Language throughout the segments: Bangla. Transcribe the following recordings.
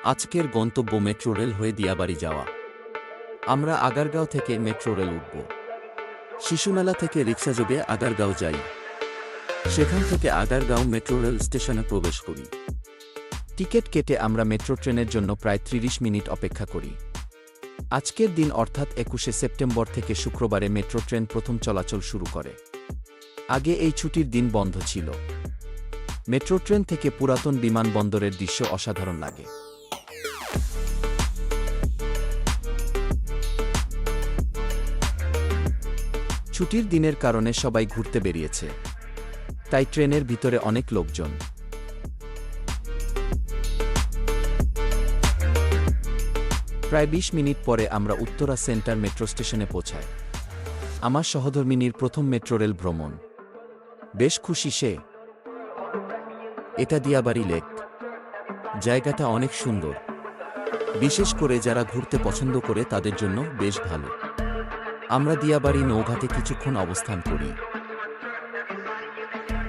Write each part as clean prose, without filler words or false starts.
আজকের গন্তব্য মেট্রো রেল হয়ে দিয়াবাড়ি যাওয়া। আমরা আগারগাঁও থেকে মেট্রো রেল উঠব। শিশুমেলা থেকে রিকশাযোগে আগারগাঁও যাই। সেখান থেকে আগারগাঁও মেট্রো রেল স্টেশনে প্রবেশ করি। টিকিট কেটে আমরা মেট্রো ট্রেনের জন্য প্রায় ৩০ মিনিট অপেক্ষা করি। আজকের দিন অর্থাৎ ২১শে সেপ্টেম্বর থেকে শুক্রবারে মেট্রো ট্রেন প্রথম চলাচল শুরু করে। আগে এই ছুটির দিন বন্ধ ছিল। মেট্রো ট্রেন থেকে পুরাতন বিমানবন্দরের দৃশ্য অসাধারণ লাগে। ছুটির দিনের কারণে সবাই ঘুরতে বেরিয়েছে, তাই ট্রেনের ভিতরে অনেক লোকজন। প্রায় ২০ মিনিট পরে আমরা উত্তরা সেন্টার মেট্রো স্টেশনে পৌঁছাই। আমার সহধর্মিনীর প্রথম মেট্রো রেল ভ্রমণ। বেশ খুশি সে। এটা দিয়াবাড়ি লেক। জায়গাটা অনেক সুন্দর, বিশেষ করে যারা ঘুরতে পছন্দ করে তাদের জন্য বেশ ভালো। আমরা দিয়াবাড়ি নৌঘাটে কিছুক্ষণ অবস্থান করি।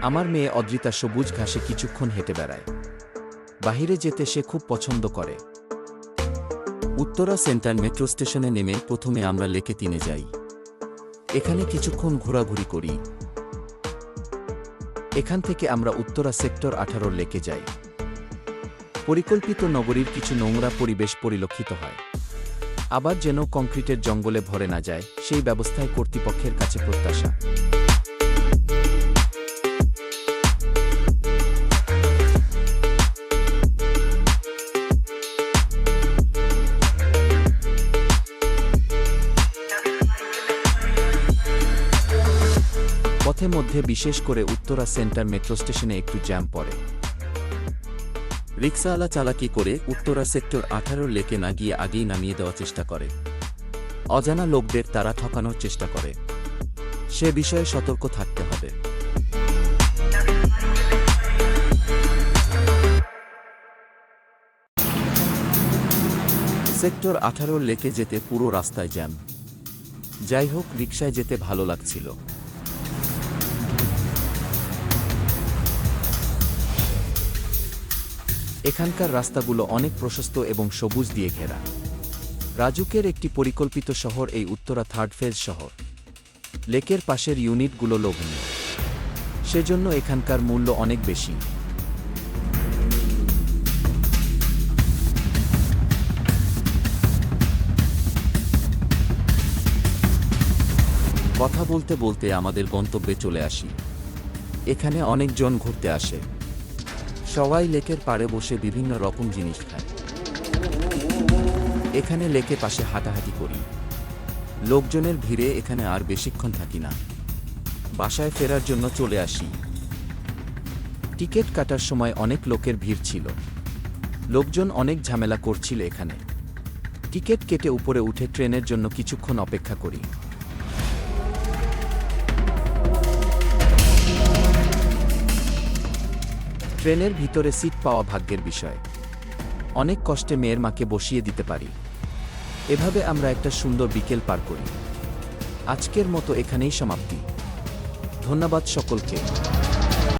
আমার মেয়ে অদ্রিতা সবুজ ঘাসে কিছুক্ষণ হেঁটে বেড়ায়। বাহিরে যেতে সে খুব পছন্দ করে। উত্তরা সেন্টার মেট্রো স্টেশনে নেমে প্রথমে আমরা লেকে ৩ যাই। এখানে কিছুক্ষণ ঘোরাঘুরি করি। এখান থেকে আমরা উত্তরা সেক্টর ১৮ লেকে যাই। পরিকল্পিত নগরীর কিছু নোংরা পরিবেশ পরিলক্ষিত হয়। আবার যেন কংক্রিটের জঙ্গলে ভরে না যায়, সেই ব্যবস্থায় কর্তৃপক্ষের কাছে প্রত্যাশা। পথে মধ্যে বিশেষ করে উত্তরা সেন্টার মেট্রো স্টেশনে একটু জ্যাম পড়ে। রিকশাওয়ালা চালাকি করে উত্তরা সেক্টর ১৮ লেকে না গিয়ে আগেই নামিয়ে দেওয়ার চেষ্টা করে। অজানা লোকদের তারা ঠকানোর চেষ্টা করে। সে বিষয়ে সতর্ক থাকতে হবে। সেক্টর ১৮ লেকে যেতে পুরো রাস্তায় জ্যাম। যাই হোক, রিকশায় যেতে ভালো লাগছিল। এখানকার রাস্তাগুলো অনেক প্রশস্ত এবং সবুজ দিয়ে ঘেরা। রাজুকের একটি পরিকল্পিত শহর এই উত্তরা থার্ড ফেজ শহর। লেকের পাশের ইউনিটগুলো লোভনীয়, সেজন্য এখানকার মূল্য অনেক বেশি। কথা বলতে বলতে আমাদের গন্তব্যে চলে আসি। এখানে অনেকজন ঘুরতে আসে। সবাই লেকের পাড়ে বসে বিভিন্ন রকম জিনিস খায়। এখানে লেকে পাশে হাঁটাহাঁটি করি। লোকজনের ভিড়ে এখানে আর বেশিক্ষণ থাকি না। বাসায় ফেরার জন্য চলে আসি। টিকিট কাটার সময় অনেক লোকের ভিড় ছিল। লোকজন অনেক ঝামেলা করছিল এখানে। টিকিট কেটে উপরে উঠে ট্রেনের জন্য কিছুক্ষণ অপেক্ষা করি। ট্রেনের ভিতরে সিট পাওয়া ভাগ্যের বিষয়। অনেক কষ্টে মেয়ের মাকে বসিয়ে দিতে পারি। এভাবে আমরা একটা সুন্দর বিকেল পার করি। আজকের মতো এখানেই সমাপ্তি। ধন্যবাদ সকলকে।